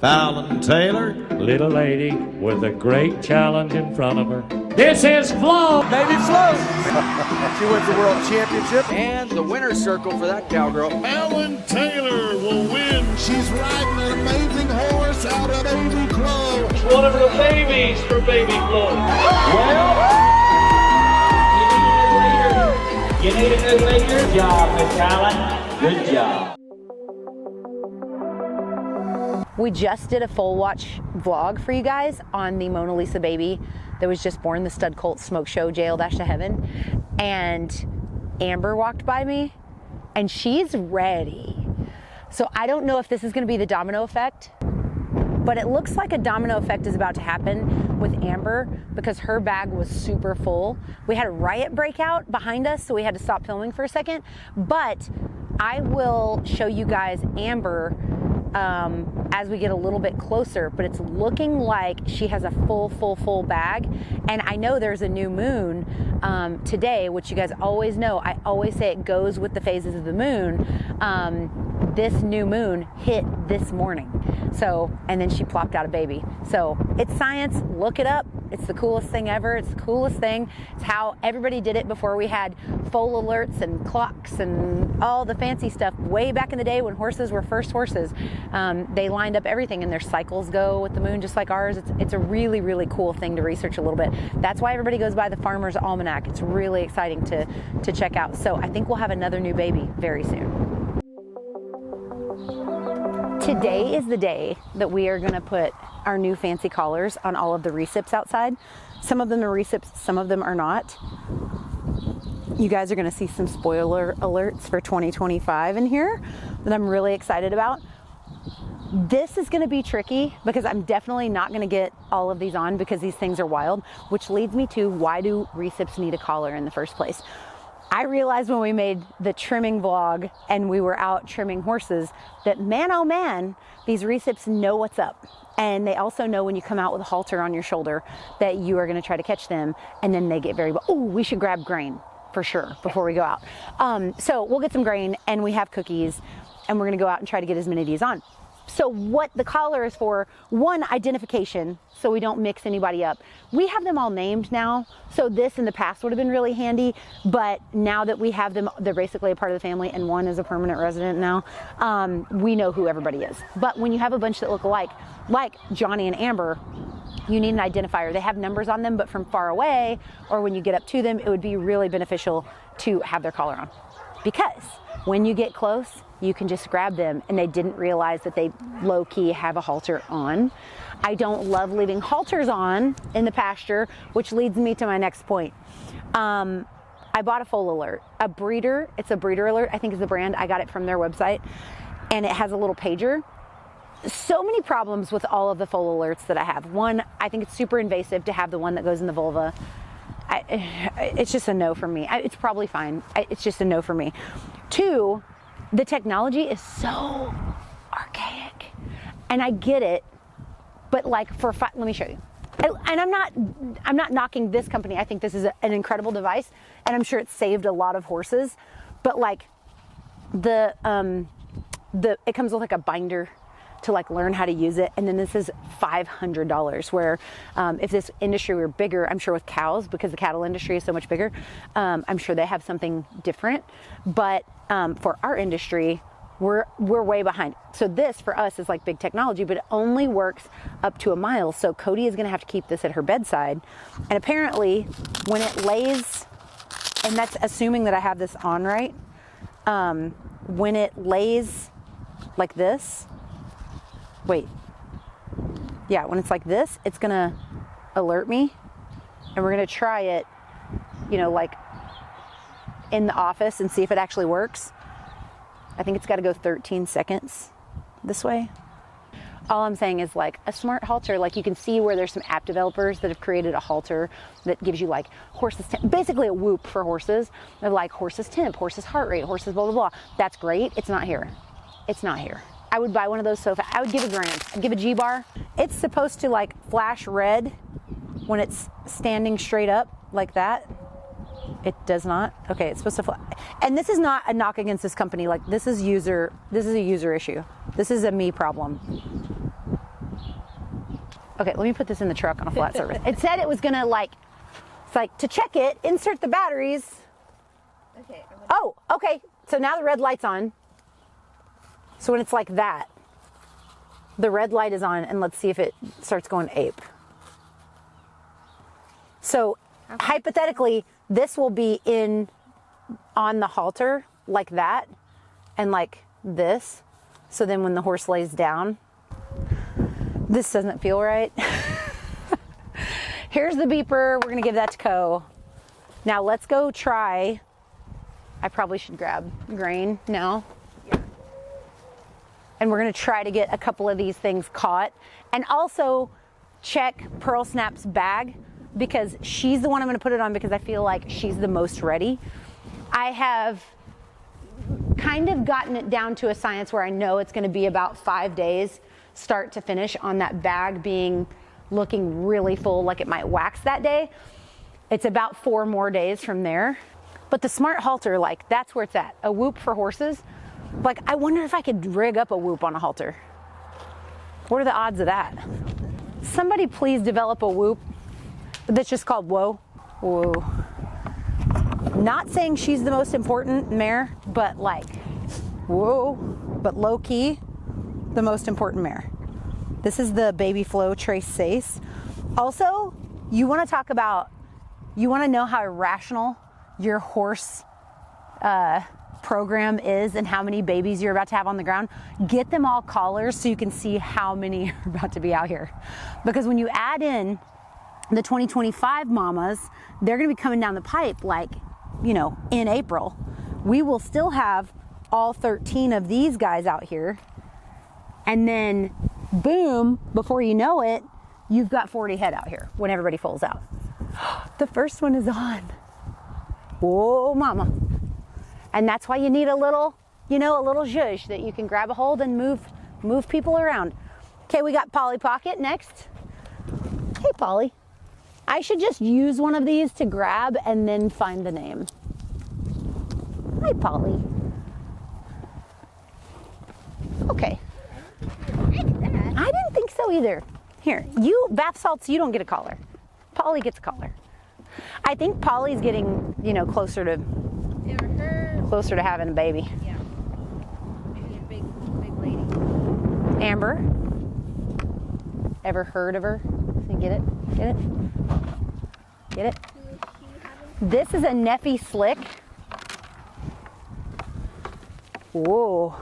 Fallon Taylor. Little lady with a great challenge in front of her. This is Flo. Baby Flo. She wins the world championship. And the winner's circle for that cowgirl. Fallon Taylor will win. She's riding an amazing horse out of Baby Flo. One of the babies for Baby Flo. Well, you need a new leader. Good job, Miss Fallon. Good job. We just did a Foal watch vlog for you guys on the Mona Lisa baby that was just born, the stud colt smoke show, Jail Dash to Heaven. And Amber walked by me and she's ready. So I don't know if this is gonna be the domino effect, but it looks like a domino effect is about to happen with Amber because her bag was super full. We had a riot breakout behind us, so we had to stop filming for a second, but I will show you guys Amber as we get a little bit closer, but it's looking like she has a full bag. And I know there's a new moon today, which you guys always know. I always say it goes with the phases of the moon. This new moon hit this morning. So, and then she plopped out a baby. So it's science, look it up. It's the coolest thing ever. It's the coolest thing. It's how everybody did it before we had foal alerts and clocks and all the fancy stuff way back in the day when horses were first horses. They lined up everything and their cycles go with the moon just like ours. It's a really cool thing to research a little bit. That's why everybody goes by the Farmer's Almanac. It's really exciting to check out. So I think we'll have another new baby very soon. Today is the day that we are gonna put our new fancy collars on all of the recips outside. Some of them are recips, some of them are not. You guys are gonna see some spoiler alerts for 2025 in here that I'm really excited about. This is gonna be tricky because I'm definitely not gonna get all of these on because these things are wild, which leads me to why do recips need a collar in the first place? I realized when we made the trimming vlog and we were out trimming horses that man, oh man, these recips know what's up. And they also know when you come out with a halter on your shoulder that you are gonna try to catch them and then they get very, oh, we should grab grain for sure before we go out. So we'll get some grain and we have cookies and we're gonna go out and try to get as many of these on. So what the collar is for, one, identification, so we don't mix anybody up. We have them all named now, so this in the past would have been really handy, but now that we have them, they're basically a part of the family and one is a permanent resident now, we know who everybody is. But when you have a bunch that look alike, like Johnny and Amber, you need an identifier. They have numbers on them, but from far away, or when you get up to them, it would be really beneficial to have their collar on. Because when you get close, you can just grab them and they didn't realize that they low-key have a halter on. I don't love leaving halters on in the pasture, which leads me to my next point. I bought a Foal alert, a breeder. It's a breeder alert, I think is the brand. I got it from their website and it has a little pager. So many problems with all of the Foal alerts that I have. One, I think it's super invasive to have the one that goes in the vulva. It's just a no for me. It's probably fine. It's just a no for me. Two, the technology is so archaic and I get it, but like let me show you. And I'm not knocking this company. I think this is an incredible device and I'm sure it's saved a lot of horses, but like it comes with like a binder to like learn how to use it. And then this is $500 where if this industry were bigger, I'm sure with cows, because the cattle industry is so much bigger, I'm sure they have something different. But for our industry, we're way behind. So this for us is like big technology, but it only works up to a mile. So Cody is gonna have to keep this at her bedside. And apparently when it lays, and that's assuming that I have this on right, when it lays like this, when it's like this, it's gonna alert me and we're gonna try it, like in the office and see if it actually works. I think it's gotta go 13 seconds this way. All I'm saying is like a smart halter, like you can see where there's some app developers that have created a halter that gives you like horses temp, basically a whoop for horses. They're like horses temp, horses heart rate, horses blah, blah, blah. That's great, it's not here. It's not here. I would buy one of those so fast. I would give a grand. I'd give a G-bar. It's supposed to like flash red when it's standing straight up like that. It does not. Okay, it's supposed to flash. And this is not a knock against this company. Like this is a user issue. This is a me problem. Okay, let me put this in the truck on a flat surface. It said it was gonna like, it's like to check it, insert the batteries. Okay. Oh, okay. So now the red light's on. So when it's like that, the red light is on, and let's see if it starts going ape. So hypothetically, this will be on the halter like that and like this. So then when the horse lays down, this doesn't feel right. Here's the beeper. We're gonna give that to Co. Now let's go try. I probably should grab grain now. And we're gonna try to get a couple of these things caught. And also check Pearl Snap's bag, because she's the one I'm gonna put it on because I feel like she's the most ready. I have kind of gotten it down to a science where I know it's gonna be about 5 days start to finish on that bag looking really full, like it might wax that day. It's about 4 more days from there. But the smart halter, like that's where it's at. A whoop for horses. Like I wonder if I could rig up a whoop on a halter. What are the odds of that? Somebody please develop a whoop that's just called Whoa. Whoa. Not saying she's the most important mare, but like, whoa, but low key, the most important mare. This is the Baby Flow Trace Sace. Also, you want to know how irrational your horse program is and how many babies you're about to have on the ground. Get them all collars so you can see how many are about to be out here. Because when you add in the 2025 mamas, they're going to be coming down the pipe like, you know, in April. We will still have all 13 of these guys out here. And then boom, before you know it, you've got 40 head out here when everybody foals out. The first one is on. Whoa, mama. And that's why you need a little, you know, a little zhuzh that you can grab a hold and move people around. Okay, we got Polly Pocket next. Hey, Polly. I should just use one of these to grab and then find the name. Hi, Polly. Okay. I didn't think so either. Here, you bath salts, you don't get a collar. Polly gets a collar. I think Polly's getting, you know, closer to having a baby. Yeah. Maybe a big lady. Amber. Ever heard of her? Get it? Get it? Get it? This is a Neffy Slick. Whoa.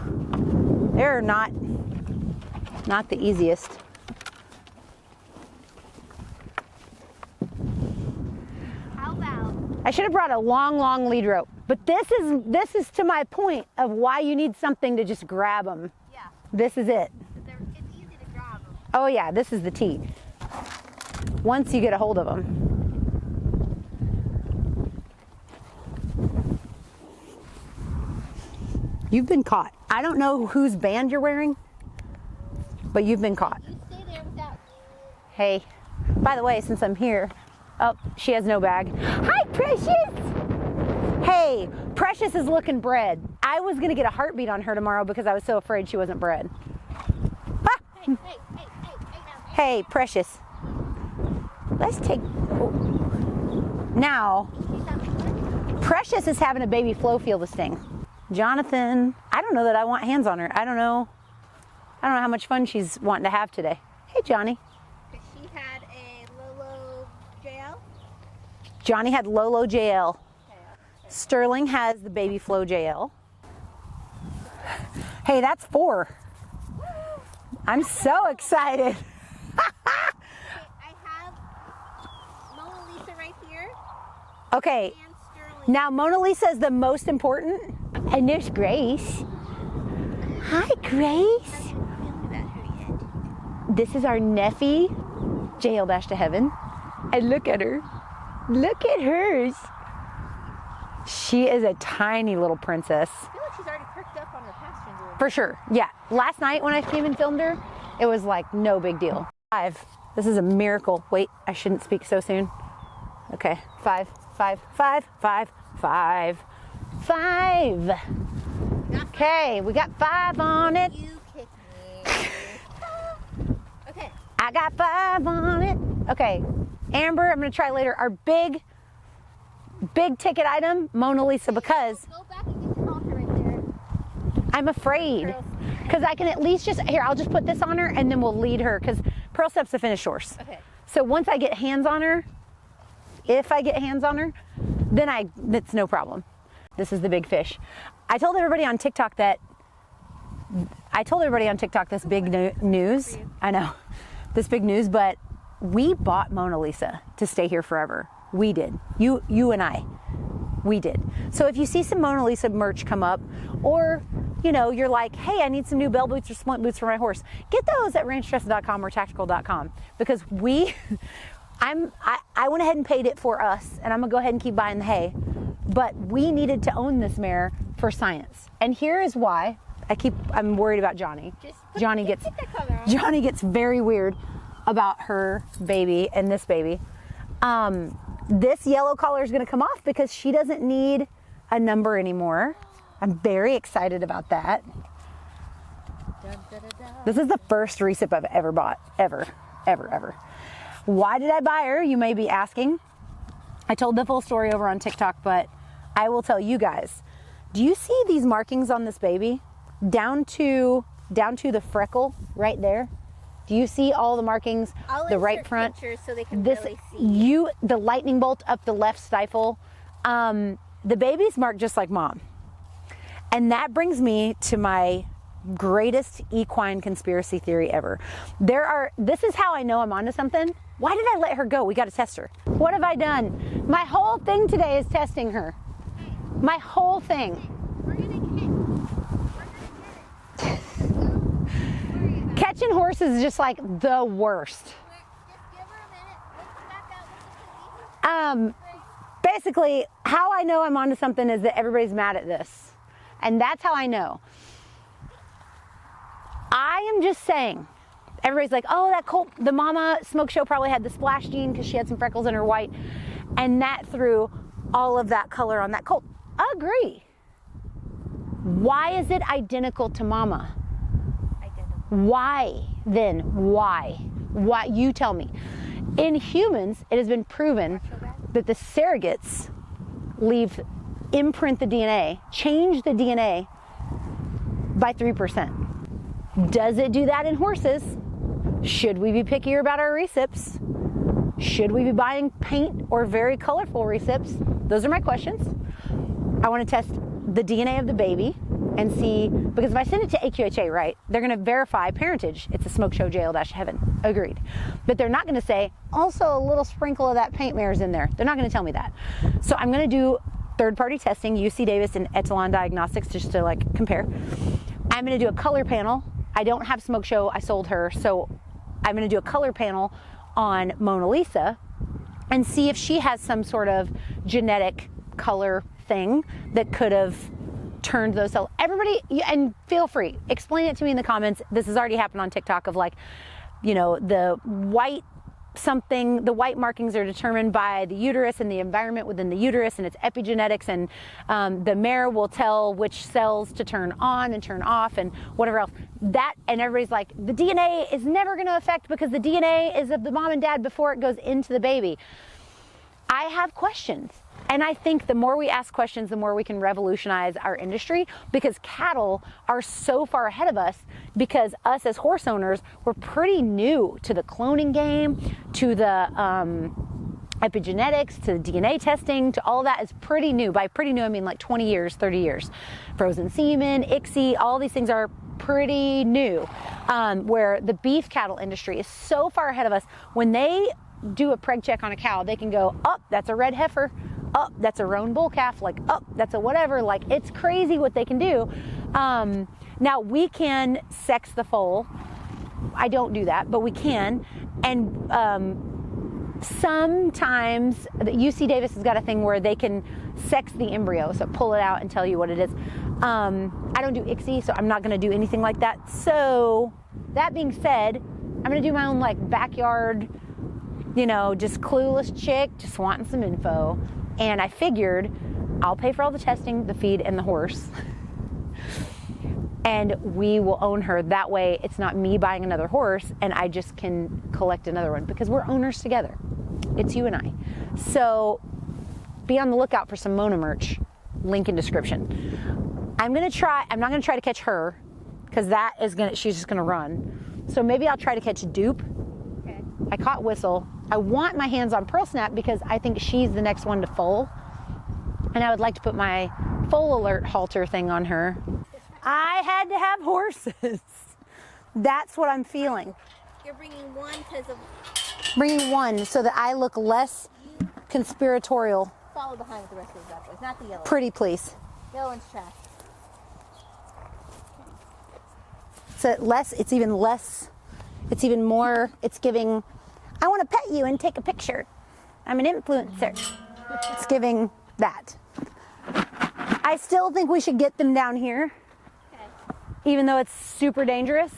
They're not the easiest. How about? I should have brought a long lead rope. But this is to my point of why you need something to just grab them. Yeah. This is it. It's easy to grab them. Oh yeah, this is the tea. Once you get a hold of them. You've been caught. I don't know whose band you're wearing, but you've been caught. You stay there without. Hey, by the way, since I'm here, oh, she has no bag. Hi, Precious! Hey, Precious is looking bred. I was gonna get a heartbeat on her tomorrow because I was so afraid she wasn't bred. Ah. Hey, Precious. Let's take, oh. Now, Precious is having a Baby Flow feel the sting. Jonathan, I don't know that I want hands on her. I don't know how much fun she's wanting to have today. Hey, Johnny. She had a Lolo JL. Johnny had Lolo JL. Sterling has the Baby Flow JL. Hey, that's 4. I'm so excited. I have Mona Lisa right here. Okay, And Sterling. now Mona Lisa is the most important. And there's Grace. Hi, Grace. About her yet. This is our Neffy, JL Dash to Heaven. And look at her. Look at hers. She is a tiny little princess. I feel like she's already perked up on her passenger. For sure, yeah. Last night when I came and filmed her, it was like no big deal. 5. This is a miracle. Wait, I shouldn't speak so soon. Okay, 5, 5, 5, 5, 5, 5. Okay, we got 5 on it. You kicked me. Okay. I got 5 on it. Okay, Amber, I'm gonna try later. Our big ticket item, Mona Lisa, because Go back and get your halter right there. I'm afraid. Because I can at least just, here, I'll just put this on her and then we'll lead her, because Pearl Step's a finished horse. Okay. So once I get hands on her, if I get hands on her, then it's no problem. This is the big fish. I told everybody on TikTok this big news. I know, this big news, but we bought Mona Lisa to stay here forever. We did. You and I. We did. So if you see some Mona Lisa merch come up, or you're like, hey, I need some new bell boots or splint boots for my horse, get those at ranchdresses.com or tactical.com, because I went ahead and paid it for us, and I'm gonna go ahead and keep buying the hay, but we needed to own this mare for science. And here is why I'm worried about Johnny. Johnny gets very weird about her baby and this baby. This yellow collar is gonna come off because she doesn't need a number anymore. I'm very excited about that. This is the first recip I've ever bought, ever. Why did I buy her, you may be asking. I told the full story over on TikTok, but I will tell you guys. Do you see these markings on this baby? Down to the freckle right there. Do you see all the markings? The right front. Pictures so they can really see. The lightning bolt up the left stifle. The baby's marked just like mom. And that brings me to my greatest equine conspiracy theory ever. This is how I know I'm onto something. Why did I let her go? We got to test her. What have I done? My whole thing today is testing her. My whole thing. We're gonna get it. Catching horses is just like the worst. Just give her a minute. Let's back out. Basically, how I know I'm onto something is that everybody's mad at this. And that's how I know. I am just saying, everybody's like, oh, that colt, the mama smoke show probably had the splash gene because she had some freckles in her white, and that threw all of that color on that colt. Agree. Why is it identical to mama? Why then? Why? You tell me. In humans, it has been proven that the surrogates imprint the DNA, change the DNA by 3%. Does it do that in horses? Should we be pickier about our recips? Should we be buying paint or very colorful recips? Those are my questions. I want to test the DNA of the baby and see, because if I send it to AQHA, right, they're going to verify parentage. It's a smoke show jail-heaven. Agreed. But they're not going to say, also a little sprinkle of that paint mare's in there. They're not going to tell me that. So I'm going to do third-party testing, UC Davis and Etalon Diagnostics, just to like compare. I'm going to do a color panel. I don't have smoke show. I sold her. So I'm going to do a color panel on Mona Lisa and see if she has some sort of genetic color thing that could have turned those cells. Everybody, and feel free, explain it to me in the comments. This has already happened on TikTok of like, the white markings are determined by the uterus and the environment within the uterus, and it's epigenetics, and the mare will tell which cells to turn on and turn off and whatever else. And everybody's like, the DNA is never going to affect because the DNA is of the mom and dad before it goes into the baby. I have questions. And I think the more we ask questions, the more we can revolutionize our industry, because cattle are so far ahead of us, because us as horse owners, we're pretty new to the cloning game, to the epigenetics, to the DNA testing, to all that is pretty new. By pretty new, I mean like 20 years, 30 years. Frozen semen, ICSI, all these things are pretty new, where the beef cattle industry is so far ahead of us. When they do a preg check on a cow, they can go, oh, that's a red heifer. Oh, that's a roan bull calf, like, oh, that's a whatever, like, it's crazy what they can do. Now, we can sex the foal. I don't do that, but we can. And sometimes, UC Davis has got a thing where they can sex the embryo, so pull it out and tell you what it is. I don't do ICSI, so I'm not gonna do anything like that. So, that being said, I'm gonna do my own, like, backyard, just clueless chick, just wanting some info. And I figured I'll pay for all the testing, the feed, and the horse. and we will own her. That way it's not me buying another horse and I just can collect another one, because we're owners together. It's you and I. So be on the lookout for some Mona merch, link in description. I'm not gonna try to catch her, because she's just gonna run. So maybe I'll try to catch Dupe. Okay. I caught Whistle. I want my hands on Pearl Snap because I think she's the next one to foal. And I would like to put my Foal Alert halter thing on her. I had to have horses. That's what I'm feeling. You're bringing one because of... Bringing one so that I look less conspiratorial. Follow behind with the rest of the bad boys, not the yellow. Pretty please. Yellow one's trash. It's even more, it's giving, I want to pet you and take a picture. I'm an influencer. It's giving that. I still think we should get them down here, Okay. even though it's super dangerous.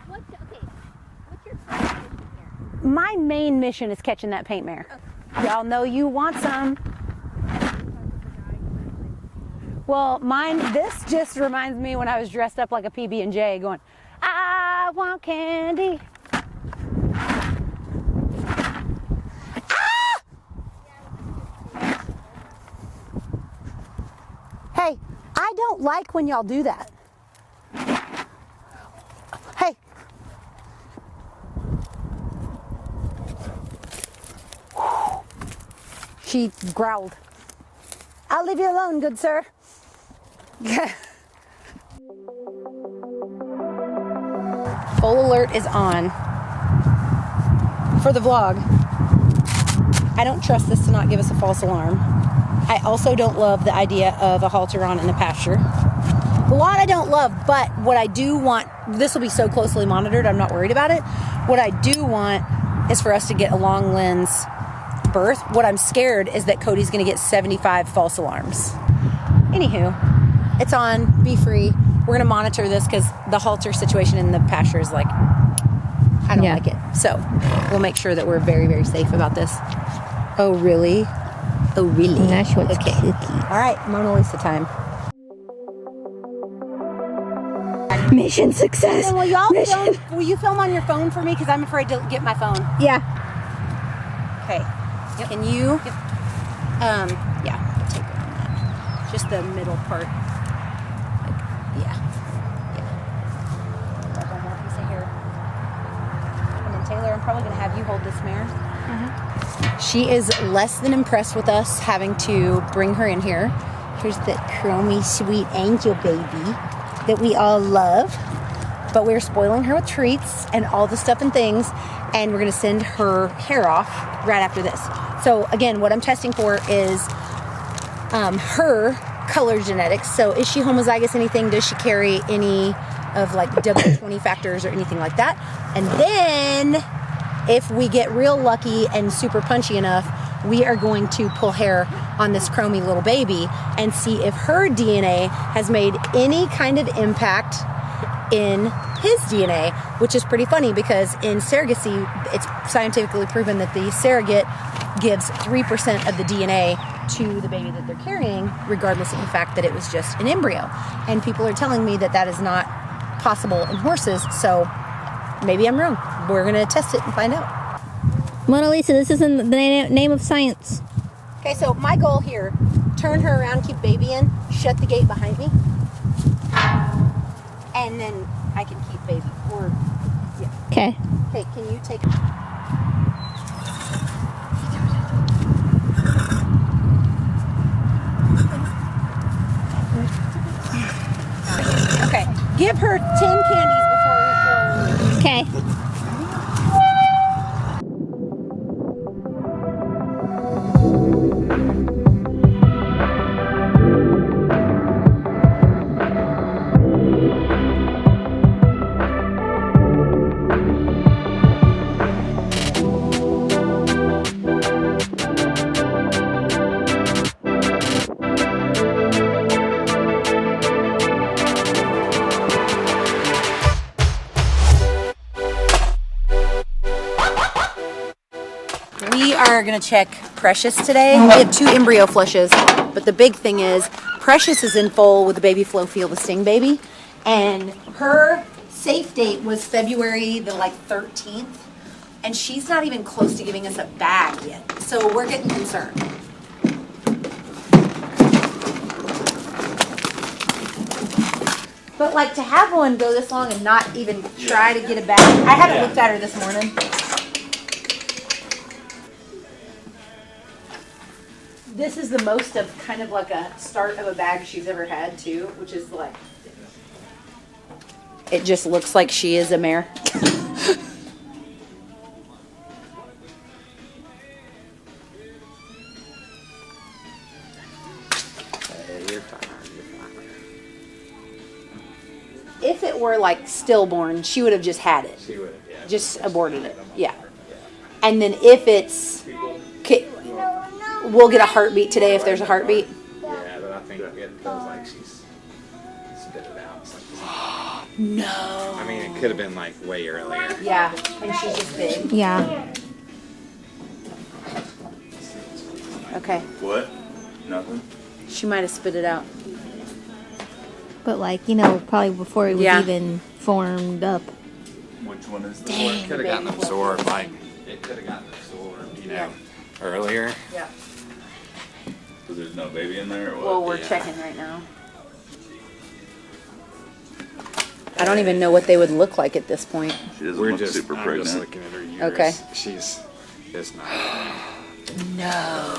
What's your first mission here? My main mission is catching that paint mare. Okay. Y'all know you want some. Well, this just reminds me when I was dressed up like a PB&J going, I want candy. Ah! Hey, I don't like when y'all do that. Hey. She growled. I'll leave you alone, good sir. Foal alert is on for the vlog. I don't trust this to not give us a false alarm. I also don't love the idea of a halter on in the pasture. A lot I don't love, but what I do want, this will be so closely monitored, I'm not worried about it. What I do want is for us to get a long lens birth. What I'm scared is that Cody's gonna get 75 false alarms. Anywho, it's on, be free. We're gonna monitor this because the halter situation in the pasture is like, I don't like it. So we'll make sure that we're very, very safe about this. Oh, really? Oh, really? That's what's okay. cookie. All right, Mona Lisa time. Mission success. Will y'all film? Will you film on your phone for me? Because I'm afraid to get my phone. Yeah. Okay. Yep. Can you? Yep. Yeah. Take it on that. Just the middle part. Like, yeah. Grab one more piece of hair. And then Taylor, I'm probably gonna have you hold this mare. She is less than impressed with us having to bring her in here. Here's the chromy sweet angel baby that we all love. But we're spoiling her with treats and all the stuff and things, and we're gonna send her hair off right after this. So again, what I'm testing for is her color genetics. So is she homozygous anything? Does she carry any of like W20 factors or anything like that? And then if we get real lucky and super punchy enough, we are going to pull hair on this chromy little baby and see if her DNA has made any kind of impact in his DNA, which is pretty funny because in surrogacy, it's scientifically proven that the surrogate gives 3% of the DNA to the baby that they're carrying, regardless of the fact that it was just an embryo. And people are telling me that that is not possible in horses, so maybe I'm wrong. We're gonna test it and find out. Mona Lisa, this is in the name of science. Okay, so my goal here, turn her around, keep baby in, shut the gate behind me, and then I can keep baby. Or, yeah. Okay. Hey, can you take... Okay, give her 10 candies before we go. Okay. We are gonna check Precious today. We have 2 embryo flushes, but the big thing is Precious is in foal with the baby flow feel the sting baby, And her safe date was February the 13th, and she's not even close to giving us a bag yet. So we're getting concerned. But like to have one go this long and not even try to get a bag. I haven't looked at her this morning. This is the most of kind of like a start of a bag she's ever had too, which is like, it just looks like she is a mare. If it were like stillborn, she would have just had it. She would have, yeah. Just aborted it, yeah. And then if it's, we'll get a heartbeat today if there's a heartbeat. Yeah, but I think it feels like she's spit it out. No. I mean, it could have been like way earlier. Yeah, and she's just big. Yeah. Okay. What? Nothing? She might have spit it out. But like, you know, probably before it was even formed up. Which one is the Well, it could have gotten absorbed, like, it could have gotten absorbed, you know, earlier. Yeah. So there's no baby in there or what? Well, we're checking right now. I don't even know what they would look like at this point. She doesn't We're look just, super I'm pregnant. just looking at her uterus. Okay. It's not. No.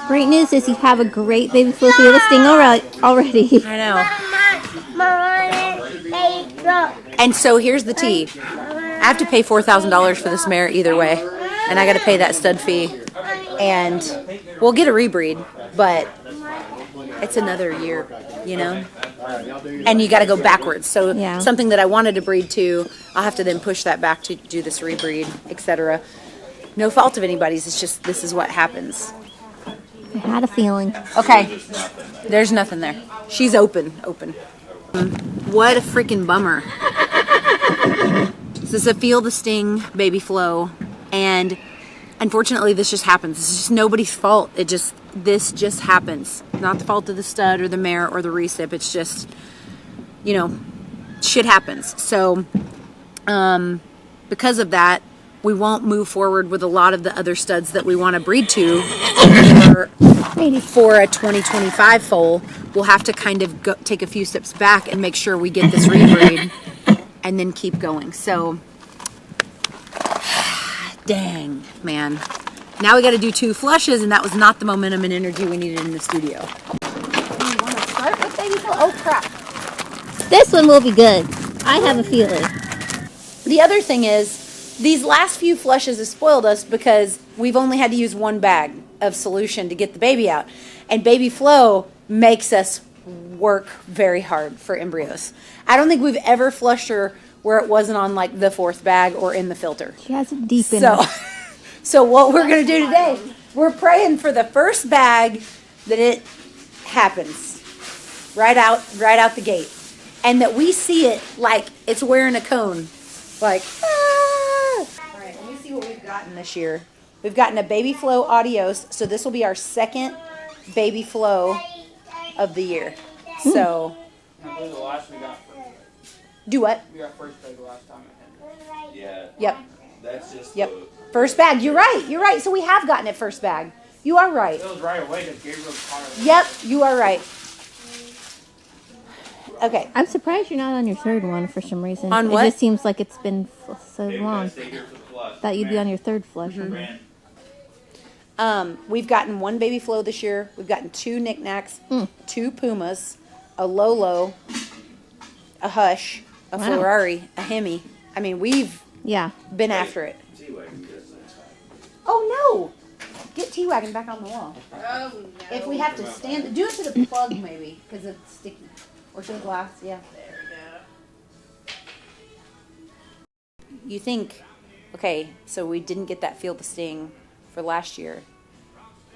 Great news is you have a great baby feel the sting already. I know. And so here's the tea. I have to pay $4,000 for this mare either way. And I got to pay that stud fee. And we'll get a rebreed, but it's another year, you know? And you got to go backwards. So something that I wanted to breed to, I'll have to then push that back to do this rebreed, etc. No fault of anybody's. It's just this is what happens. I had a feeling. Okay. There's nothing there. She's open. What a freaking bummer. This is a Feel the Sting baby flow, and unfortunately this just happens. It's just nobody's fault. This just happens. Not the fault of the stud or the mare or the recip. It's just, you know, shit happens. So because of that, we won't move forward with a lot of the other studs that we want to breed to for a 2025 foal. We'll have to kind of take a few steps back and make sure we get this rebreed and then keep going. So, dang, man. Now we got to do 2 flushes, and that was not the momentum and energy we needed in the studio. You want to start with baby foal? Oh, crap. This one will be good. I have a feeling. The other thing is, these last few flushes have spoiled us because we've only had to use 1 bag of solution to get the baby out. And baby flow makes us work very hard for embryos. I don't think we've ever flushed her where it wasn't on like the 4th bag or in the filter. She has it deep in her. So what we're going to do today, we're praying for the first bag that it happens right out the gate. And that we see it like it's wearing a cone. Like, ah! All right, let me see what we've gotten this year. We've gotten a baby flow adios. So this will be our 2nd baby flow of the year. So, I believe the last we got. do what? We got first bag the last time. Yeah. Yep. That's just Yep. First bag. You're right. So we have gotten it first bag. You are right. It was right away because Gabriel caught it. Yep, you are right. Okay. I'm surprised you're not on your 3rd one for some reason. On what? It just seems like it's been so long. Thought you'd be on your 3rd flush. We've gotten 1 baby flow this year. We've gotten 2 knickknacks, 2 pumas, a Lolo, a Hush, a Ferrari, a Hemi. I mean, we've been after it. Oh no! Get T-Wagon back on the wall. Oh, no. If we have to stand, do it to the plug maybe, because it's sticky. Or to the glass, yeah. There we go. You think, okay, so we didn't get that Feel the Sting for last year.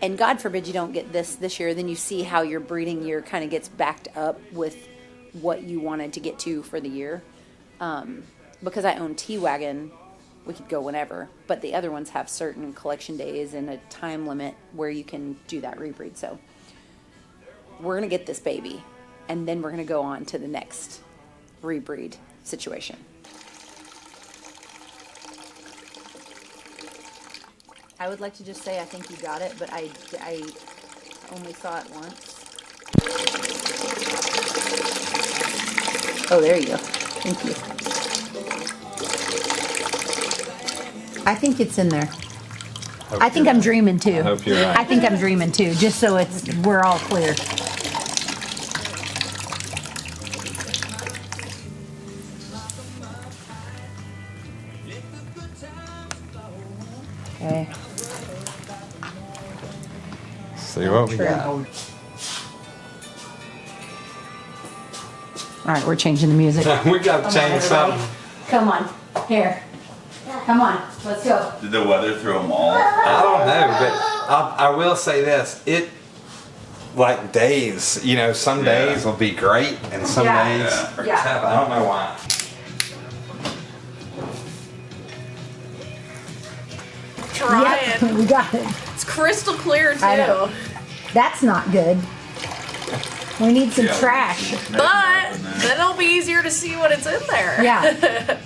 And God forbid you don't get this year, then you see how your breeding year kind of gets backed up with what you wanted to get to for the year. Because I own T-Wagon, we could go whenever. But the other ones have certain collection days and a time limit where you can do that rebreed. So we're going to get this baby. And then we're going to go on to the next rebreed situation. I would like to just say I think you got it, but I only saw it once. Oh, there you go. Thank you. I think it's in there. I think I'm dreaming too. I hope you're right. I think I'm dreaming too, just so we're all clear. Okay. See what we got. All right, we're changing the music. We got to change something. Come on, here. Come on, let's go. Did the weather throw them all? I don't know, but I will say this. It, like days, you know, some days will be great and some days are tough. I don't know why. Yep, we got it. It's crystal clear too. I know. That's not good. We need some trash. But then it'll be easier to see what it's in there. Yeah.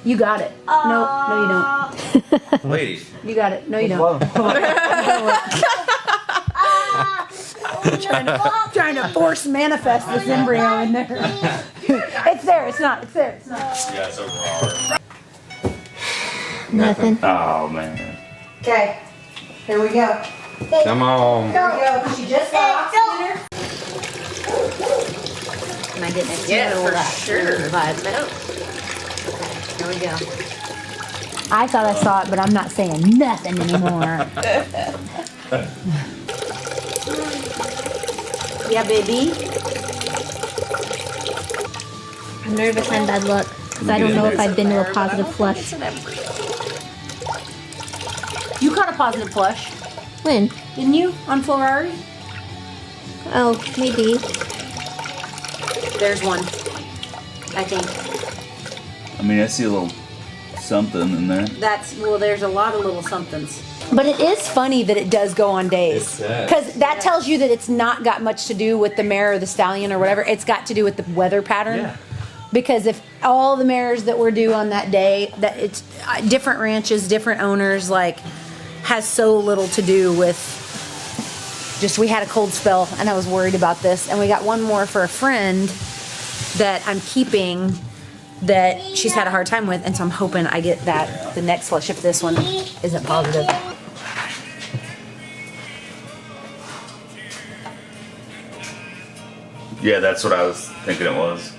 You got it. No, you don't. Ladies. You got it. No, you don't. trying to force manifest this embryo in there. It's there. It's not. It's there. It's not. Yeah, it's over. Nothing. Oh man. Okay. Here we go. Come on. Here we go. She just got oxygenator. Am I getting it? Yeah, for sure. No. Here we go. I thought I saw it, but I'm not saying nothing anymore. Yeah, baby. I'm nervous and bad luck because I don't know if I've been to a positive flush. You caught a positive flush, When? didn't you, on Ferrari? Oh, maybe. There's one, I think. I mean, I see a little something in there. There's a lot of little somethings. But it is funny that it does go on days. Because that tells you that it's not got much to do with the mare or the stallion or whatever. It's got to do with the weather pattern. Yeah. Because if all the mares that were due on that day, that it's different ranches, different owners, like, has so little to do with just we had a cold spell and I was worried about this. And we got one more for a friend that I'm keeping that she's had a hard time with, and so I'm hoping I get that the next flush if this one isn't positive. Yeah, that's what I was thinking it was.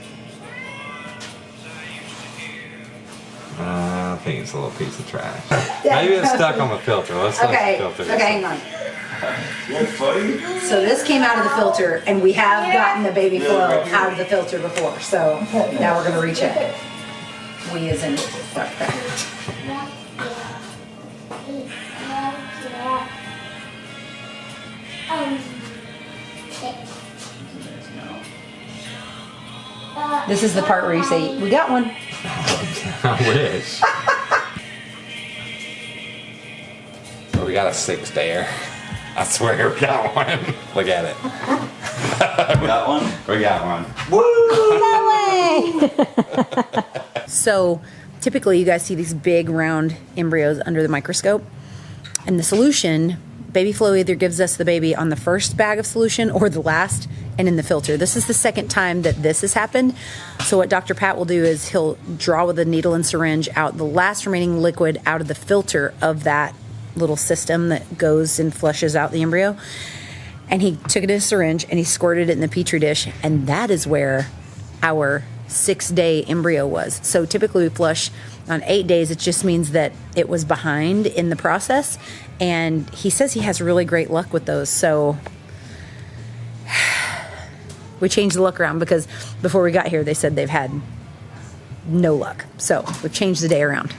I think it's a little piece of trash. Maybe it's stuck on the filter. Let's let the filter. Hang on. You're funny. So this came out of the filter, and we have gotten the baby flow out of the filter before. So now we're gonna recheck it. We as in Dr. Pat. This is the part where you say, "We got one." I wish. So we got a 6 there. I swear we got one. Look at it. We got one? We got one. No way! So typically you guys see these big round embryos under the microscope. And the solution, baby flow either gives us the baby on the first bag of solution or the last and in the filter. This is the second time that this has happened. So what Dr. Pat will do is he'll draw with a needle and syringe out the last remaining liquid out of the filter of that little system that goes and flushes out the embryo. And he took it in a syringe and he squirted it in the petri dish, and that is where our 6-day embryo was. So typically we flush on 8 days. It just means that it was behind in the process, and he says he has really great luck with those. So we changed the luck around because before we got here they said they've had no luck. So we've changed the day around.